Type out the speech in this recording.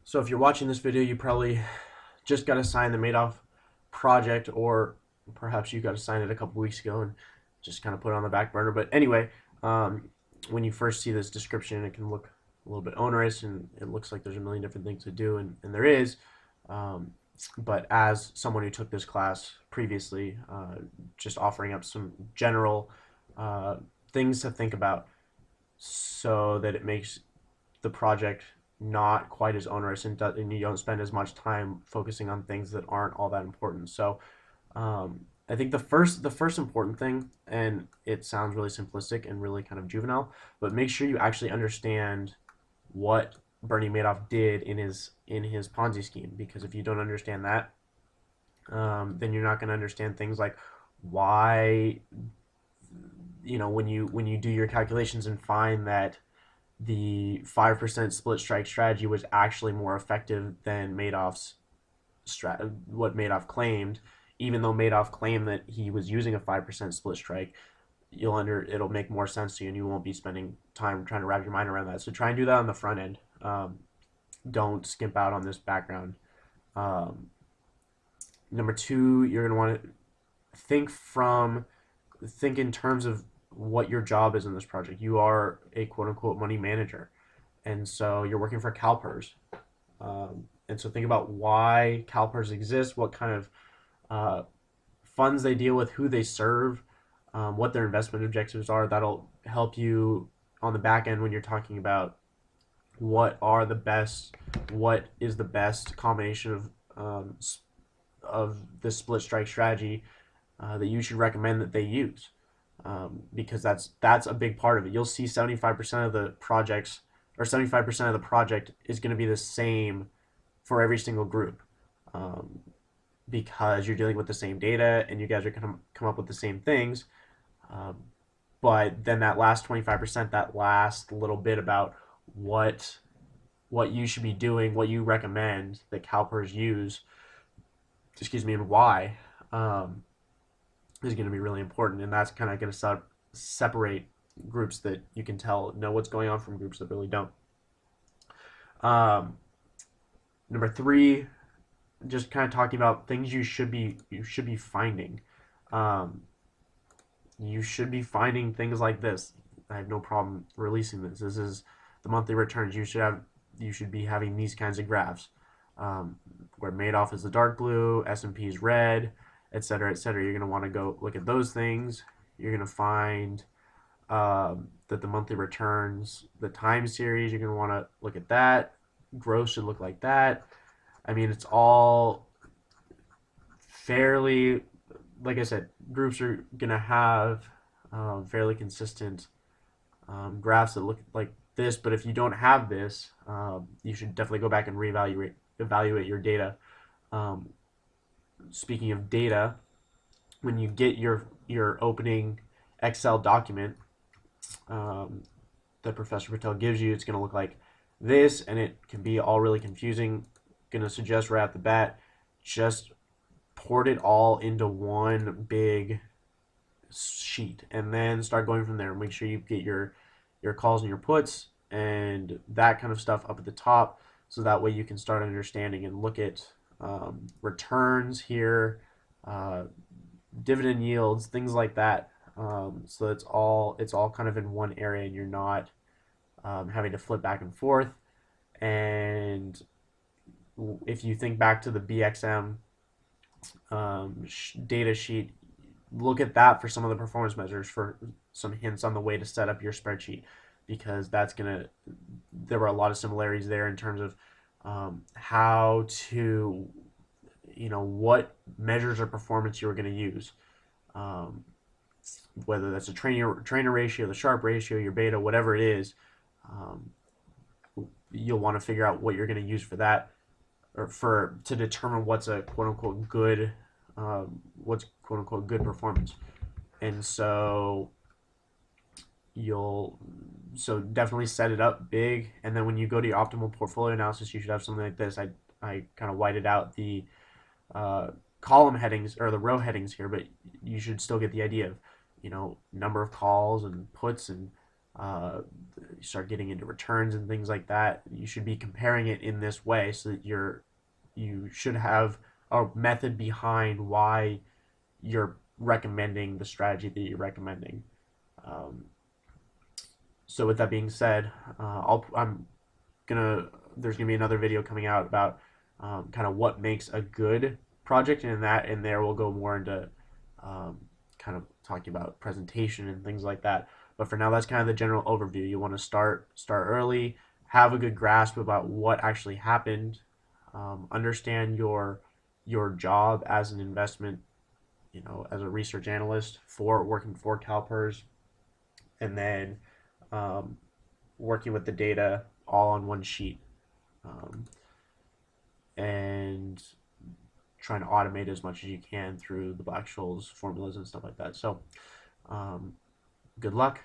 So if you're watching this video, you probably just got assigned the Madoff project, or perhaps you got assigned it a couple weeks ago and just kind of put it on the back burner. But anyway, um, when you first see this description, it can look a little bit onerous, and it looks like there's a million different things to do, and there is. Um, but as someone who took this class previously, just offering up some general uh, things to think about so that it makes the project not quite as onerous, and you don't spend as much time focusing on things that aren't all that important. So I think the first important thing, and it sounds really simplistic and really kind of juvenile, but make sure you actually understand what Bernie Madoff did in his Ponzi scheme. Because if you don't understand that, then you're not going to understand things like why, when you do your calculations and find that the 5% split strike strategy was actually more effective than what Madoff claimed. Even though Madoff claimed that he was using a 5% split strike, it'll make more sense to you, and you won't be spending time trying to wrap your mind around that. So try and do that on the front end. Don't skimp out on this background. Um, Number two, you're going to want to think in terms of what your job is in this project. You are a quote unquote money manager, and so you're working for CalPERS. And so think about why CalPERS exists, what kind of uh, funds they deal with, who they serve, what their investment objectives are. That'll help you on the back end when you're talking about what is the best combination of the split strike strategy that you should recommend that they use, because that's a big part of it. You'll see 75% of the projects, or 75% of the project is going to be the same for every single group, um, because you're dealing with the same data and you guys are going to come up with the same things. Um, but then that last 25%, that last little bit about what what you should be doing, what you recommend that CalPERS use, excuse me, and why, um, is going to be really important, and that's kind of going to separate groups that you can tell know what's going on from groups that really don't. Um, Number three, just kind of talking about things you should be finding. Um, you should be finding things like this. I have no problem releasing this. This is the monthly returns. You should be having these kinds of graphs, where Madoff is the dark blue, S&P is red, et cetera, et cetera. You're going to want to go look at those things. You're going to find that the monthly returns, the time series, you're going to want to look at that. Growth should look like that. I mean, it's all fairly, like I said, groups are going to have fairly consistent graphs that look like this. But if you don't have this, you should definitely go back and evaluate your data. Um, Speaking of data, when you get your opening Excel document that Professor Patel gives you, it's going to look like this, and it can be all really confusing. Going to suggest right at the bat, just port it all into one big sheet, and then start going from there. Make sure you get your calls and your puts and that kind of stuff up at the top, so that way you can start understanding and look at returns here, uh, dividend yields, things like that. So it's all kind of in one area, and you're not having to flip back and forth. And if you think back to the BXM data sheet, look at that for some of the performance measures for some hints on the way to set up your spreadsheet, because there were a lot of similarities there in terms of how to, what measures of performance you were going to use, um, whether that's a trainer ratio, the Sharpe ratio, your beta, whatever it is. um, you'll want to figure out what you're going to use for that, or to determine what's a quote unquote good, performance. And you'll so definitely set it up big, and then when you go to your optimal portfolio analysis, you should have something like this. I kind of whited out the uh, column headings, or the row headings here, but you should still get the idea of, number of calls and puts, and you start getting into returns and things like that, you should be comparing it in this way so that you should have a method behind why you're recommending the strategy that you're recommending. Um, so with that being said, I'm gonna there's gonna be another video coming out about kind of what makes a good project, and in there we'll go more into um, kind of talking about presentation and things like that. But for now, that's kind of the general overview. You want to start early, have a good grasp about what actually happened, understand your job as an investment, as a research analyst for working for CalPERS, and then um, working with the data all on one sheet, um, and trying to automate as much as you can through the Black-Scholes formulas and stuff like that. So, good luck.